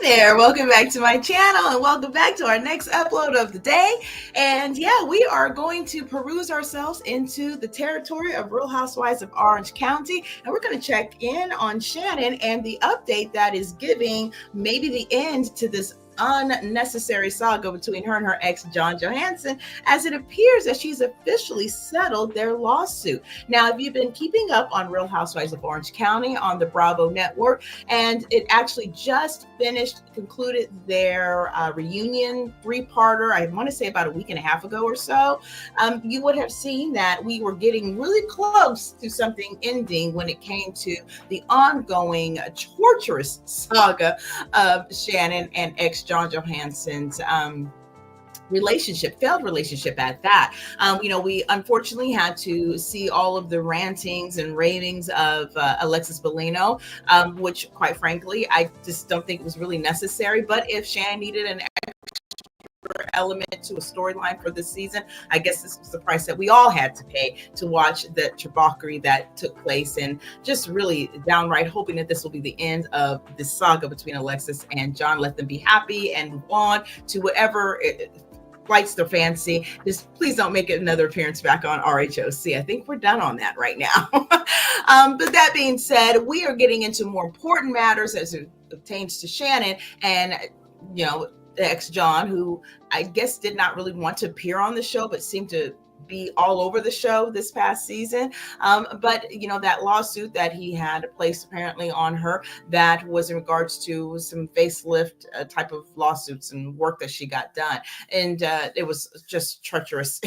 there, welcome back to my channel and welcome back to our next upload of the day. And yeah, we are going to peruse ourselves into the territory of Real Housewives of Orange County, and we're going to check in on Shannon and the update that is giving maybe the end to this unnecessary saga between her and her ex, John Johansson, as it appears that she's officially settled their lawsuit. Now, if you've been keeping up on Real Housewives of Orange County on the Bravo network, and it actually just concluded their reunion three-parter, I want to say about a week and a half ago or so, you would have seen that we were getting really close to something ending when it came to the ongoing torturous saga of Shannon and ex John Johansson's failed relationship at that. We unfortunately had to see all of the rantings and ravings of Alexis Bellino, which quite frankly, I just don't think it was really necessary. But if Shannon needed an element to a storyline for this season, I guess this was the price that we all had to pay to watch the debauchery that took place, and just really downright hoping that this will be the end of this saga between Alexis and John. Let them be happy and move on to whatever lights their fancy. Just please don't make another appearance back on RHOC. I think we're done on that right now. But that being said, we are getting into more important matters as it pertains to Shannon and, ex John, who I guess did not really want to appear on the show, but seemed to be all over the show this past season. But that lawsuit that he had placed apparently on her, that was in regards to some facelift type of lawsuits and work that she got done. And it was just treacherous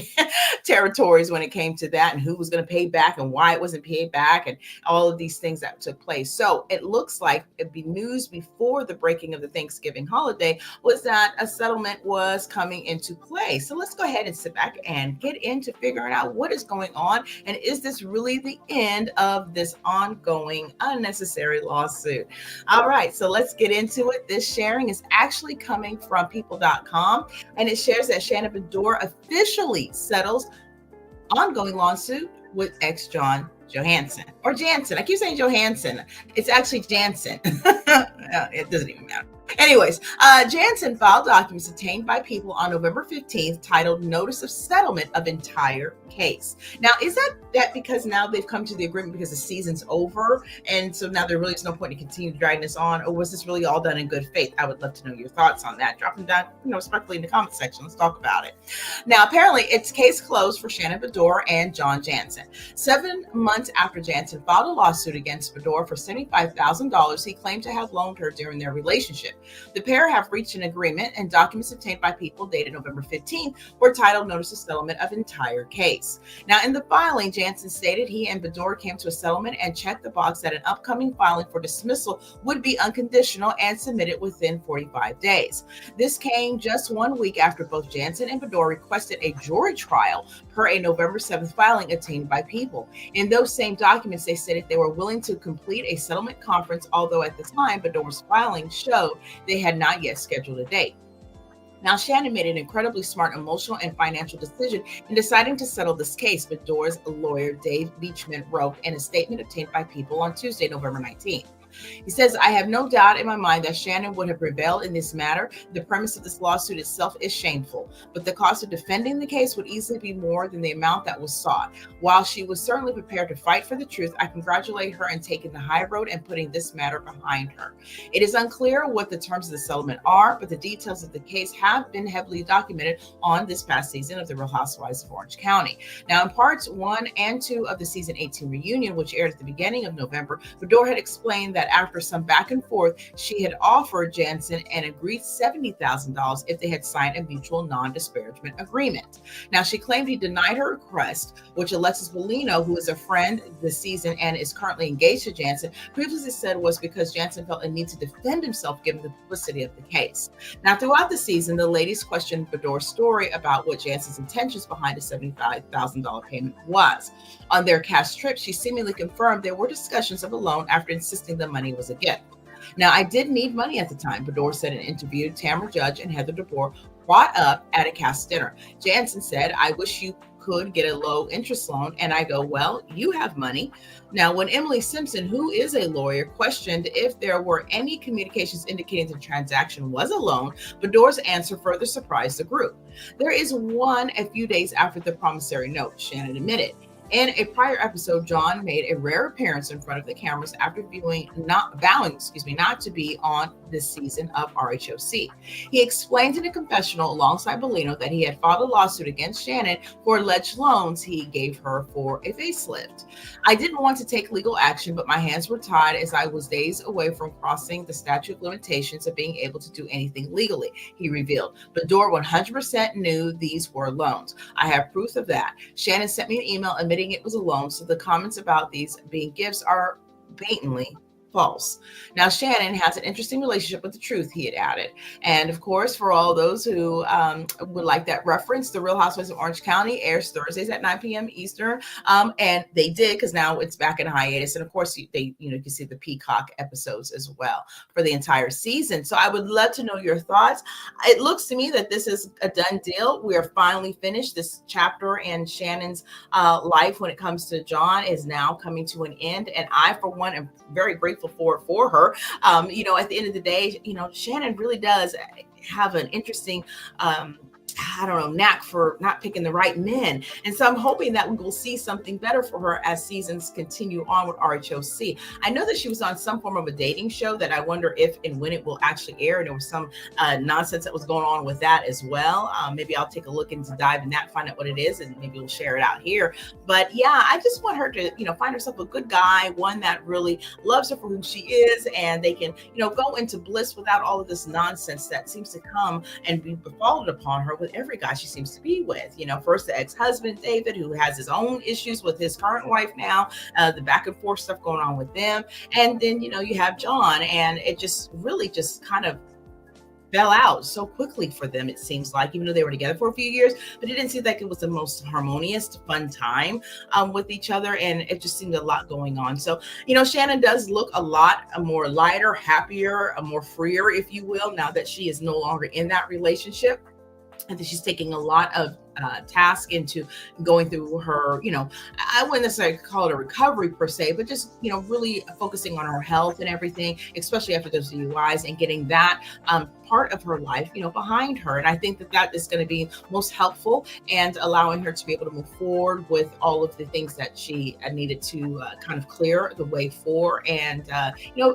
territories when it came to that, and who was going to pay back and why it wasn't paid back, and all of these things that took place. So it looks like it'd be news before the breaking of the Thanksgiving holiday was that a settlement was coming into play. So let's go ahead and sit back and get into figuring out what is going on, and is this really the end of this ongoing unnecessary lawsuit? All right, so let's get into it. This sharing is actually coming from people.com, and it shares that Shannon Beador officially settles ongoing lawsuit with ex John Johansson, or Jansen. I keep saying Johansson. It's actually Jansen. It doesn't even matter. Anyways, Jansen filed documents obtained by people on November 15th titled Notice of Settlement of Entire Case. Now, is that because now they've come to the agreement because the season's over, and so now there really is no point in continuing dragging this on, or was this really all done in good faith? I would love to know your thoughts on that. Drop them down, respectfully in the comment section. Let's talk about it. Now, apparently, it's case closed for Shannon Beador and John Jansen. 7 months after Jansen filed a lawsuit against Beador for $75,000 he claimed to have loaned her during their relationship. The pair have reached an agreement, and documents obtained by people dated November 15th were titled Notice of Settlement of Entire Case. Now, in the filing, Jansen stated he and Beador came to a settlement and checked the box that an upcoming filing for dismissal would be unconditional and submitted within 45 days. This came just 1 week after both Jansen and Beador requested a jury trial per a November 7th filing obtained by people. In those same documents, they stated they were willing to complete a settlement conference, although at the time Beador's filing showed they had not yet scheduled a date. Now, Shannon made an incredibly smart emotional and financial decision in deciding to settle this case, Beador's lawyer Dave Beachman wrote in a statement obtained by People on Tuesday, November 19th. He says, I have no doubt in my mind that Shannon would have prevailed in this matter. The premise of this lawsuit itself is shameful, but the cost of defending the case would easily be more than the amount that was sought. While she was certainly prepared to fight for the truth, I congratulate her in taking the high road and putting this matter behind her. It is unclear what the terms of the settlement are, but the details of the case have been heavily documented on this past season of The Real Housewives of Orange County. Now, in parts 1 and 2 of the season 18 reunion, which aired at the beginning of November, Beador had explained that after some back and forth, she had offered Jansen an agreed $70,000 if they had signed a mutual non-disparagement agreement. Now, she claimed he denied her request, which Alexis Bellino, who is a friend this season and is currently engaged to Jansen, previously said was because Jansen felt a need to defend himself given the publicity of the case. Now, throughout the season, the ladies questioned Beador's story about what Jansen's intentions behind the $75,000 payment was. On their cash trip, she seemingly confirmed there were discussions of a loan after insisting the money was a gift. Now, I did need money at the time, Beador said in an interview Tamara Judge and Heather DeBoer brought up at a cast dinner. Jansen said, I wish you could get a low interest loan. And I go, well, you have money. Now, when Emily Simpson, who is a lawyer, questioned if there were any communications indicating the transaction was a loan, Bedore's answer further surprised the group. There is one a few days after the promissory note, Shannon admitted. In a prior episode, John made a rare appearance in front of the cameras after vowing not to be on this season of RHOC. He explained in a confessional alongside Bellino that he had filed a lawsuit against Shannon for alleged loans he gave her for a facelift. I didn't want to take legal action, but my hands were tied as I was days away from crossing the statute of limitations of being able to do anything legally, he revealed. Bedore 100% knew these were loans. I have proof of that. Shannon sent me an email admitting it was a loan, so the comments about these being gifts are blatantly false. Now, Shannon has an interesting relationship with the truth, he had added. And of course, for all those who would like that reference, The Real Housewives of Orange County airs Thursdays at 9 p.m. Eastern. And they did, because now it's back in hiatus. And of course, you can see the Peacock episodes as well for the entire season. So I would love to know your thoughts. It looks to me that this is a done deal. We are finally finished. This chapter in Shannon's life when it comes to John is now coming to an end. And I, for one, am very grateful for her. At the end of the day, Shannon really does have an interesting knack for not picking the right men. And so I'm hoping that we will see something better for her as seasons continue on with RHOC. I know that she was on some form of a dating show that I wonder if and when it will actually air. And there was some nonsense that was going on with that as well. Maybe I'll take a look into dive in that, find out what it is, and maybe we'll share it out here. But yeah, I just want her to, find herself a good guy, one that really loves her for who she is, and they can, go into bliss without all of this nonsense that seems to come and be befallen upon her with every guy she seems to be with. First the ex-husband David, who has his own issues with his current wife now, the back and forth stuff going on with them, and then you have John, and it just really just kind of fell out so quickly for them, it seems like, even though they were together for a few years, but it didn't seem like it was the most harmonious, fun time with each other, and it just seemed a lot going on. So, Shannon does look a lot more lighter, happier, more freer, if you will, now that she is no longer in that relationship. I think she's taking a lot of task into going through her, I wouldn't necessarily call it a recovery per se, but just, really focusing on her health and everything, especially after those DUIs, and getting that part of her life, behind her. And I think that is going to be most helpful and allowing her to be able to move forward with all of the things that she needed to kind of clear the way for, and,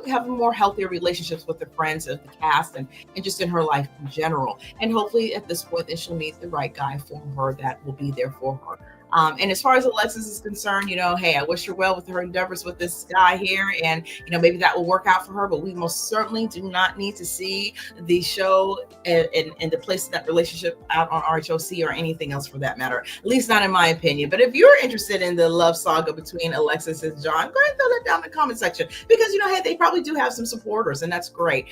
have more healthier relationships with the friends of the cast and just in her life in general. And hopefully at this point, that she'll meet the right guy for her that will be there for her. And as far as Alexis is concerned, hey, I wish her well with her endeavors with this guy here, and maybe that will work out for her. But we most certainly do not need to see the show and the place of that relationship out on RHOC or anything else for that matter, at least not in my opinion. But if you're interested in the love saga between Alexis and John, go ahead and throw that down in the comment section, because hey, they probably do have some supporters, and that's great.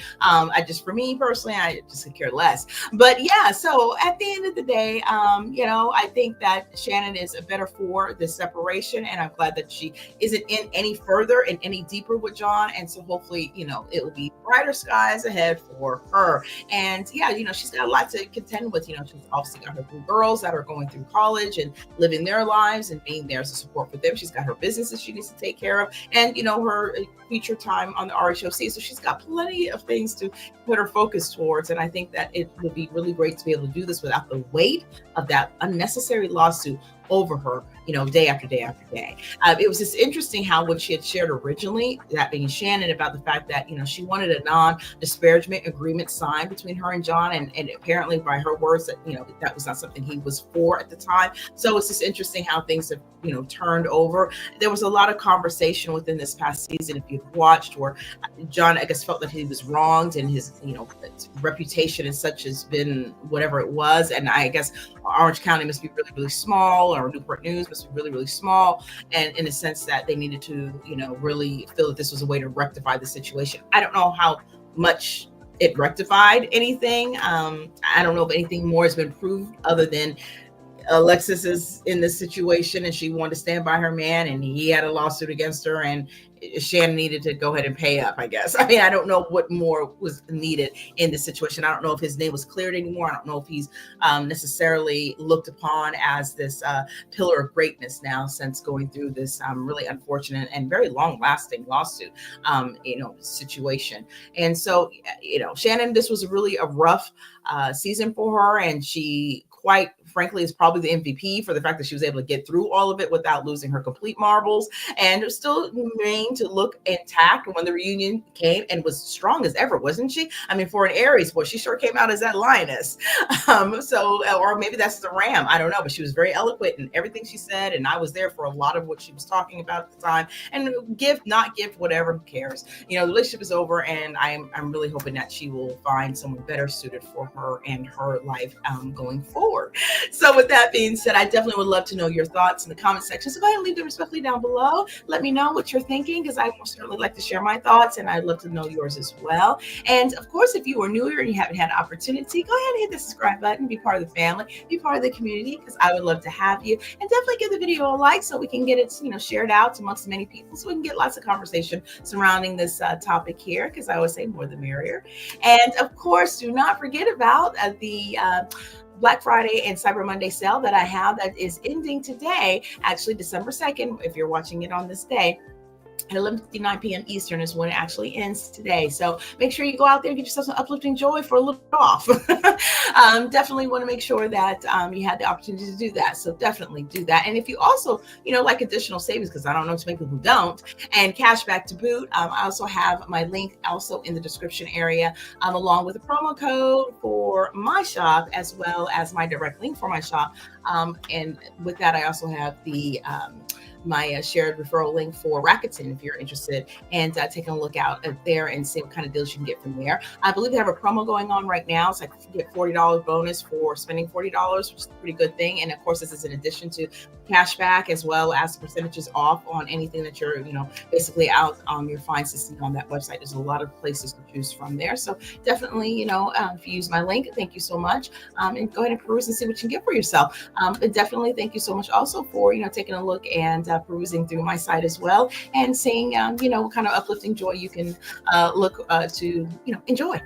For me personally, I just could care less. But yeah, so at the end of the day, I think that Shannon is better for this separation, and I'm glad that she isn't in any further and any deeper with John. And so hopefully, it will be brighter skies ahead for her. And yeah, she's got a lot to contend with. She's obviously got her two girls that are going through college and living their lives and being there as a support for them. She's got her businesses she needs to take care of, and her future time on the RHOC. So she's got plenty of things to put her focus towards. And I think that it would be really great to be able to do this without the weight of that unnecessary lawsuit over her, day after day after day. It was just interesting how what she had shared originally, that being Shannon, about the fact that, she wanted a non-disparagement agreement signed between her and John. And apparently by her words that, that was not something he was for at the time. So it's just interesting how things have, turned over. There was a lot of conversation within this past season, if you've watched, where John, I guess, felt that he was wronged and his, reputation and such has been whatever it was. And I guess Orange County must be really, really small, or Newport News must be really, really small. And in the sense that they needed to, really feel that this was a way to rectify the situation. I don't know how much it rectified anything. I don't know if anything more has been proved other than Alexis is in this situation and she wanted to stand by her man, and he had a lawsuit against her, and Shannon needed to go ahead and pay up, I guess. I mean, I don't know what more was needed in this situation. I don't know if his name was cleared anymore. I don't know if he's necessarily looked upon as this pillar of greatness now, since going through this really unfortunate and very long-lasting lawsuit, situation. And so, Shannon, this was really a rough season for her, and she quite frankly is probably the MVP for the fact that she was able to get through all of it without losing her complete marbles, and still remained to look intact when the reunion came, and was strong as ever, wasn't she? I mean, for an Aries boy, she sure came out as that lioness. Or maybe that's the ram, I don't know, but she was very eloquent in everything she said, and I was there for a lot of what she was talking about at the time. And gift, not gift, whatever, who cares? The relationship is over, and I'm really hoping that she will find someone better suited for her and her life going forward. So with that being said, I definitely would love to know your thoughts in the comment section. So go ahead and leave them respectfully down below. Let me know what you're thinking, because I most certainly like to share my thoughts, and I'd love to know yours as well. And of course, if you are new here and you haven't had an opportunity, go ahead and hit the subscribe button, be part of the family, be part of the community, because I would love to have you. And definitely give the video a like so we can get it, shared out amongst many people, so we can get lots of conversation surrounding this topic here, because I always say more the merrier. And of course, do not forget about the Black Friday and Cyber Monday sale that I have that is ending today, actually December 2nd, if you're watching it on this day. At 11:59 p.m. Eastern is when it actually ends today. So make sure you go out there and get yourself some uplifting joy for a little off. Definitely want to make sure that you had the opportunity to do that. So definitely do that. And if you also, like additional savings, because I don't know too many people who don't, and cash back to boot, I also have my link also in the description area, along with a promo code for my shop, as well as my direct link for my shop. And with that, I also have the my shared referral link for Rakuten if you're interested, and taking a look out there and see what kind of deals you can get from there. I believe they have a promo going on right now, so I can get $40 bonus for spending $40, which is a pretty good thing. And of course, this is in addition to cash back, as well as percentages off on anything that you're basically out your finds to see on that website. There's a lot of places to choose from there, so definitely if you use my link, thank you so much, and go ahead and peruse and see what you can get for yourself. But definitely thank you so much also for taking a look and perusing through my site as well, and seeing what kind of uplifting joy you can look to enjoy.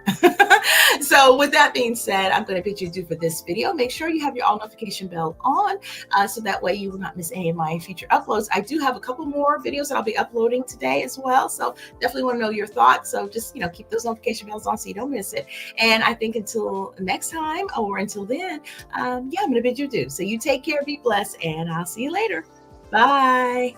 So with that being said, I'm going to bid you adieu for this video. Make sure you have your all notification bell on, so that way you will not miss any of my future uploads. I do have a couple more videos that I'll be uploading today as well, so definitely want to know your thoughts. So just keep those notification bells on so you don't miss it. And I think until next time, or until then, I'm going to bid you adieu. So you take care, be blessed, and I'll see you later. Bye.